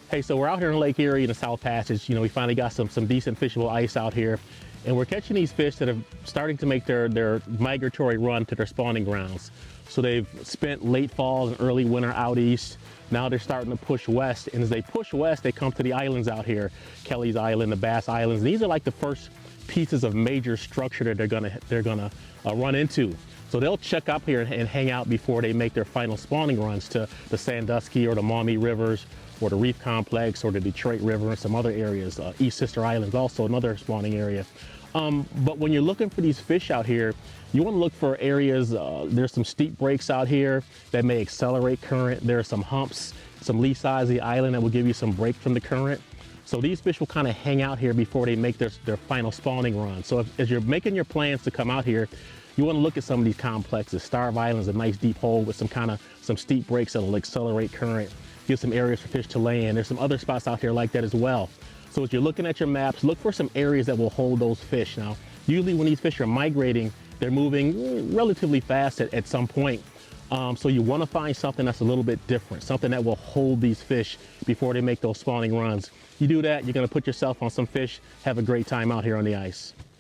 Hey, so we're out here in Lake Erie in the South Passage. We finally got some decent fishable ice out here, and we're catching these fish that are starting to make their migratory run to their spawning grounds. So they've spent late fall and early winter out east. Now they're starting to push west, and as they push west, they come to the islands out here, Kelly's Island, the Bass Islands. And these are like the first pieces of major structure that they're gonna run into. So they'll check up here and hang out before they make their final spawning runs to the Sandusky or the Maumee rivers or the Reef Complex or the Detroit River and some other areas. East Sister Islands also another spawning area. But when you're looking for these fish out here, you want to look for areas, there's some steep breaks out here that may accelerate current. There are some humps, some lee sides of the island that will give you some break from the current. So these fish will kind of hang out here before they make their final spawning run. So as you're making your plans to come out here, you want to look at some of these complexes. Starve Island's a nice deep hole with some steep breaks that will accelerate current, give some areas for fish to land. There's some other spots out here like that as well. So as you're looking at your maps, look for some areas that will hold those fish. Now, usually when these fish are migrating, they're moving relatively fast at some point. So you want to find something that's a little bit different, something that will hold these fish before they make those spawning runs. You do that, you're going to put yourself on some fish, have a great time out here on the ice.